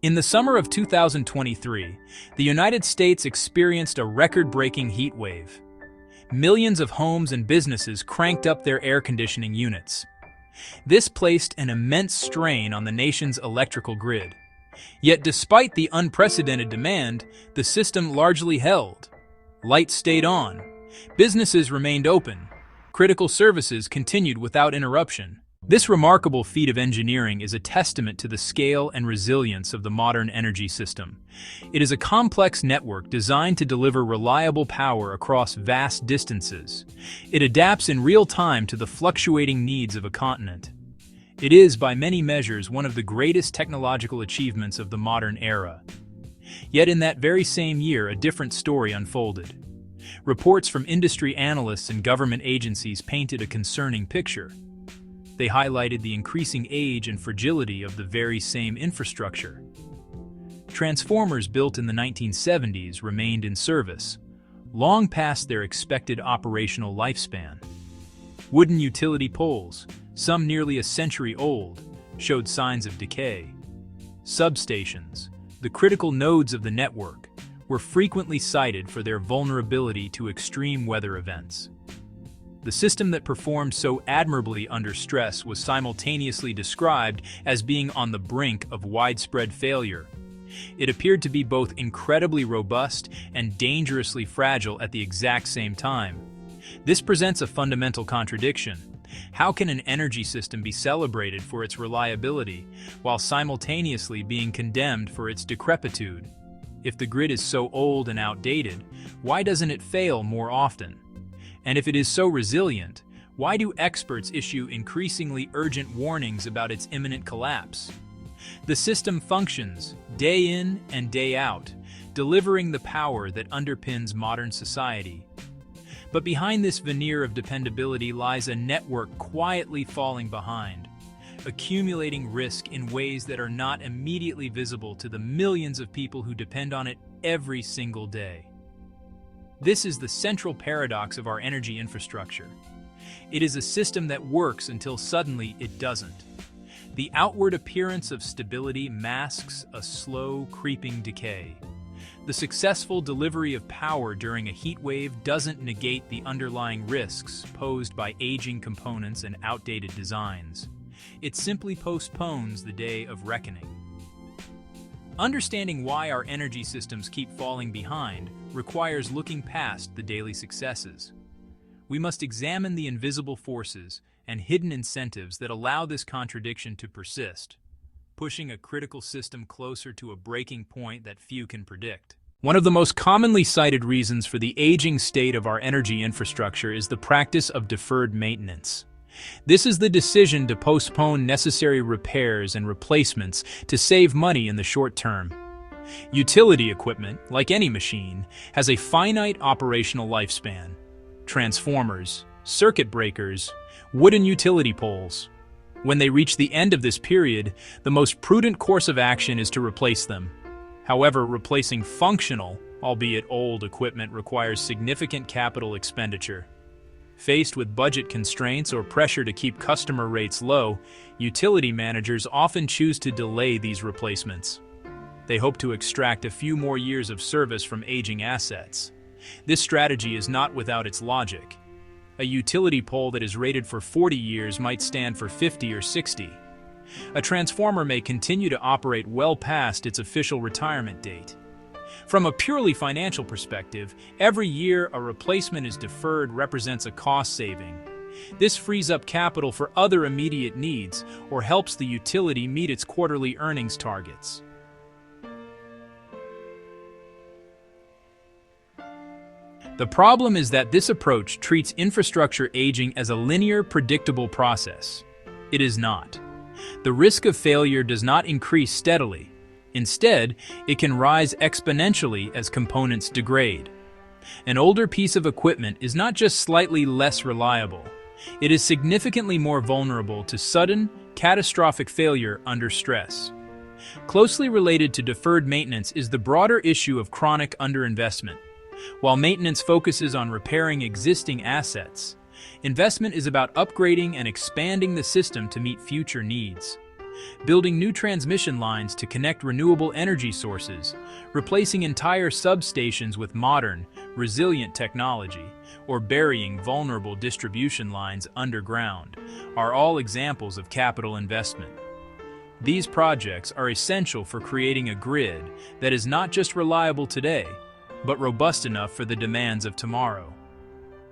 In the summer of 2023, the United States experienced a record-breaking heat wave. Millions of homes and businesses cranked up their air conditioning units. This placed an immense strain on the nation's electrical grid. Yet despite the unprecedented demand, the system largely held. Lights stayed on, businesses remained open, critical services continued without interruption. This remarkable feat of engineering is a testament to the scale and resilience of the modern energy system. It is a complex network designed to deliver reliable power across vast distances. It adapts in real time to the fluctuating needs of a continent. It is, by many measures, one of the greatest technological achievements of the modern era. Yet in that very same year, a different story unfolded. Reports from industry analysts and government agencies painted a concerning picture. They highlighted the increasing age and fragility of the very same infrastructure. Transformers built in the 1970s remained in service, long past their expected operational lifespan. Wooden utility poles, some nearly a century old, showed signs of decay. Substations, the critical nodes of the network, were frequently cited for their vulnerability to extreme weather events. The system that performed so admirably under stress was simultaneously described as being on the brink of widespread failure. It appeared to be both incredibly robust and dangerously fragile at the exact same time. This presents a fundamental contradiction. How can an energy system be celebrated for its reliability while simultaneously being condemned for its decrepitude? If the grid is so old and outdated, why doesn't it fail more often? And if it is so resilient, why do experts issue increasingly urgent warnings about its imminent collapse? The system functions, day in and day out, delivering the power that underpins modern society. But behind this veneer of dependability lies a network quietly falling behind, accumulating risk in ways that are not immediately visible to the millions of people who depend on it every single day. This is the central paradox of our energy infrastructure. It is a system that works until suddenly it doesn't. The outward appearance of stability masks a slow, creeping decay. The successful delivery of power during a heat wave doesn't negate the underlying risks posed by aging components and outdated designs. It simply postpones the day of reckoning. Understanding why our energy systems keep falling behind requires looking past the daily successes. We must examine the invisible forces and hidden incentives that allow this contradiction to persist, pushing a critical system closer to a breaking point that few can predict. One of the most commonly cited reasons for the aging state of our energy infrastructure is the practice of deferred maintenance. This is the decision to postpone necessary repairs and replacements to save money in the short term. Utility equipment, like any machine, has a finite operational lifespan. Transformers, circuit breakers, wooden utility poles. When they reach the end of this period, the most prudent course of action is to replace them. However, replacing functional, albeit old, equipment requires significant capital expenditure. Faced with budget constraints or pressure to keep customer rates low, utility managers often choose to delay these replacements. They hope to extract a few more years of service from aging assets. This strategy is not without its logic. A utility pole that is rated for 40 years might stand for 50 or 60. A transformer may continue to operate well past its official retirement date. From a purely financial perspective, every year a replacement is deferred represents a cost saving. This frees up capital for other immediate needs or helps the utility meet its quarterly earnings targets. The problem is that this approach treats infrastructure aging as a linear, predictable process. It is not. The risk of failure does not increase steadily. Instead, it can rise exponentially as components degrade. An older piece of equipment is not just slightly less reliable, it is significantly more vulnerable to sudden, catastrophic failure under stress. Closely related to deferred maintenance is the broader issue of chronic underinvestment. While maintenance focuses on repairing existing assets, investment is about upgrading and expanding the system to meet future needs. building new transmission lines to connect renewable energy sources, replacing entire substations with modern, resilient technology, or burying vulnerable distribution lines underground are all examples of capital investment. These projects are essential for creating a grid that is not just reliable today, but robust enough for the demands of tomorrow.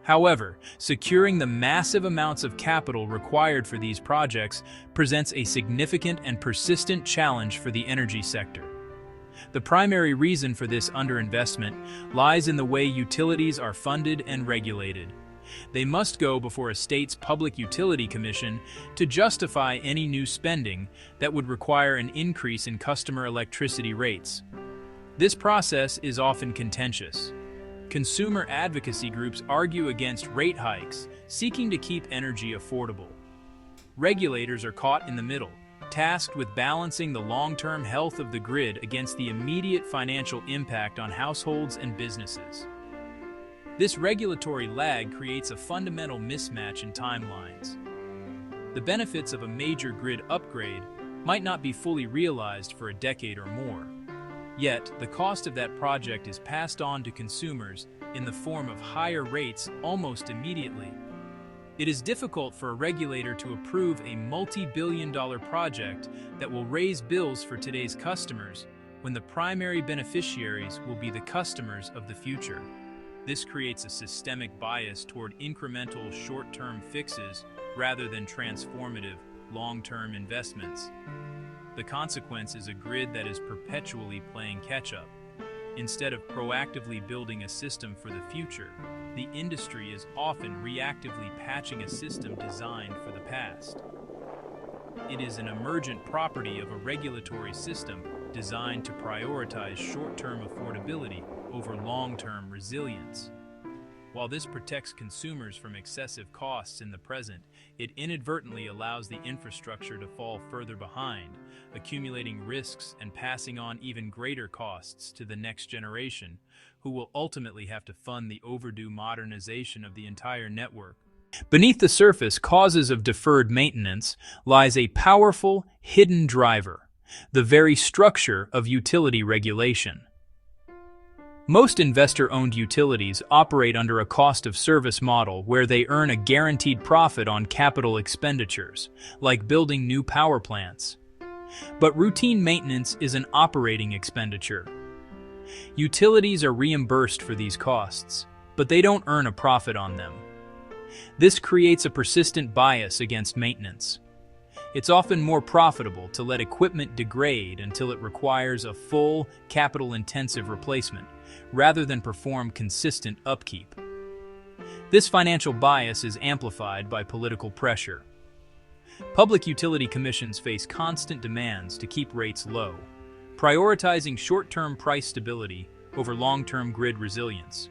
However, securing the massive amounts of capital required for these projects presents a significant and persistent challenge for the energy sector. The primary reason for this underinvestment lies in the way utilities are funded and regulated. They must go before a state's Public Utility Commission to justify any new spending that would require an increase in customer electricity rates. This process is often contentious. Consumer advocacy groups argue against rate hikes, seeking to keep energy affordable. Regulators are caught in the middle, tasked with balancing the long-term health of the grid against the immediate financial impact on households and businesses. This regulatory lag creates a fundamental mismatch in timelines. The benefits of a major grid upgrade might not be fully realized for a decade or more. Yet, the cost of that project is passed on to consumers in the form of higher rates almost immediately. It is difficult for a regulator to approve a multi-billion-dollar project that will raise bills for today's customers when the primary beneficiaries will be the customers of the future. This creates a systemic bias toward incremental short-term fixes rather than transformative long-term investments. The consequence is a grid that is perpetually playing catch-up. Instead of proactively building a system for the future, the industry is often reactively patching a system designed for the past. It is an emergent property of a regulatory system designed to prioritize short-term affordability over long-term resilience. While this protects consumers from excessive costs in the present, it inadvertently allows the infrastructure to fall further behind, accumulating risks and passing on even greater costs to the next generation, who will ultimately have to fund the overdue modernization of the entire network. Beneath the surface causes of deferred maintenance lies a powerful, hidden driver, the very structure of utility regulation. Most investor-owned utilities operate under a cost-of-service model where they earn a guaranteed profit on capital expenditures, like building new power plants. But routine maintenance is an operating expenditure. Utilities are reimbursed for these costs, but they don't earn a profit on them. This creates a persistent bias against maintenance. It's often more profitable to let equipment degrade until it requires a full, capital-intensive replacement, rather than perform consistent upkeep. This financial bias is amplified by political pressure. Public utility commissions face constant demands to keep rates low, prioritizing short-term price stability over long-term grid resilience.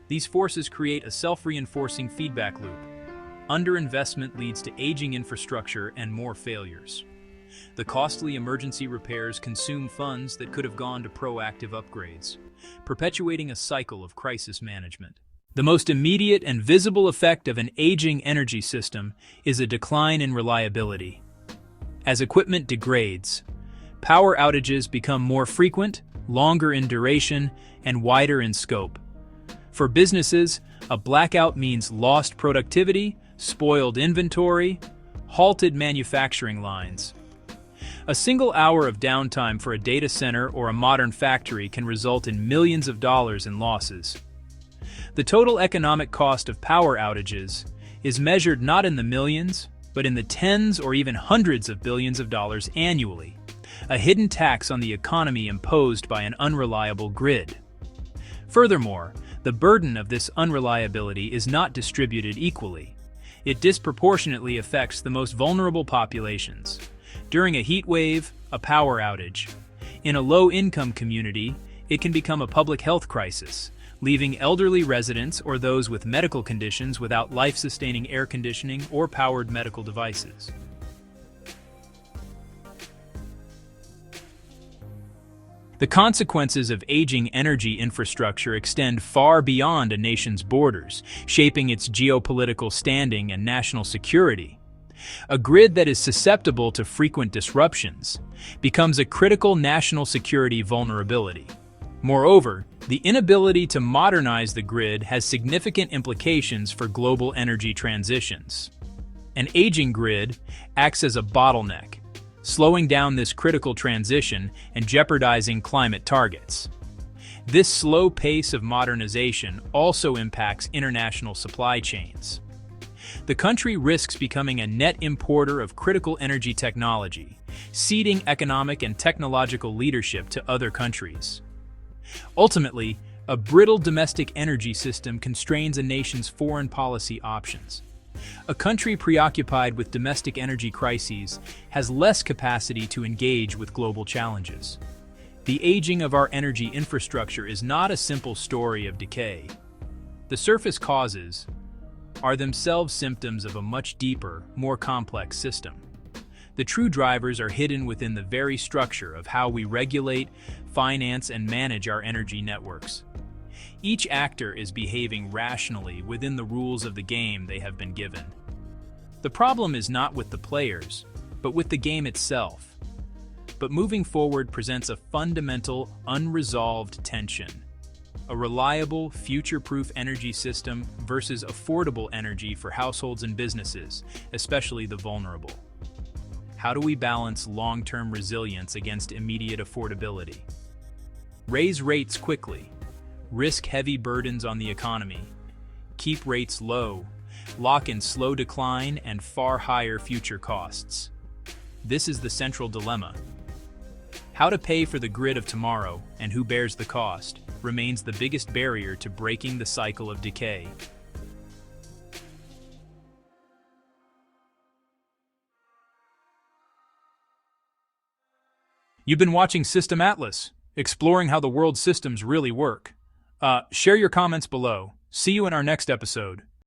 These forces create a self-reinforcing feedback loop. Underinvestment leads to aging infrastructure and more failures. The costly emergency repairs consume funds that could have gone to proactive upgrades, perpetuating a cycle of crisis management. The most immediate and visible effect of an aging energy system is a decline in reliability. As equipment degrades, power outages become more frequent, longer in duration, and wider in scope. For businesses, a blackout means lost productivity, spoiled inventory, halted manufacturing lines. A single hour of downtime for a data center or a modern factory can result in millions of dollars in losses. The total economic cost of power outages is measured not in the millions, but in the tens or even hundreds of billions of dollars annually, a hidden tax on the economy imposed by an unreliable grid. Furthermore, the burden of this unreliability is not distributed equally. It disproportionately affects the most vulnerable populations. During a heat wave, a power outage. In a low-income community, it can become a public health crisis, leaving elderly residents or those with medical conditions without life-sustaining air conditioning or powered medical devices. The consequences of aging energy infrastructure extend far beyond a nation's borders, shaping its geopolitical standing and national security. A grid that is susceptible to frequent disruptions becomes a critical national security vulnerability. Moreover, the inability to modernize the grid has significant implications for global energy transitions. An aging grid acts as a bottleneck, slowing down this critical transition and jeopardizing climate targets. This slow pace of modernization also impacts international supply chains. The country risks becoming a net importer of critical energy technology, ceding economic and technological leadership to other countries. Ultimately, a brittle domestic energy system constrains a nation's foreign policy options. A country preoccupied with domestic energy crises has less capacity to engage with global challenges. The aging of our energy infrastructure is not a simple story of decay. The surface causes are themselves symptoms of a much deeper, more complex system. The true drivers are hidden within the very structure of how we regulate, finance, and manage our energy networks. Each actor is behaving rationally within the rules of the game they have been given. The problem is not with the players, but with the game itself. But moving forward presents a fundamental, unresolved tension. A reliable, future-proof energy system versus affordable energy for households and businesses, especially the vulnerable. How do we balance long-term resilience against immediate affordability? Raise rates quickly. Risk heavy burdens on the economy. Keep rates low. Lock in slow decline and far higher future costs. This is the central dilemma. How to pay for the grid of tomorrow and who bears the cost remains the biggest barrier to breaking the cycle of decay. You've been watching System Atlas, exploring how the world's systems really work. Share your comments below. See you in our next episode.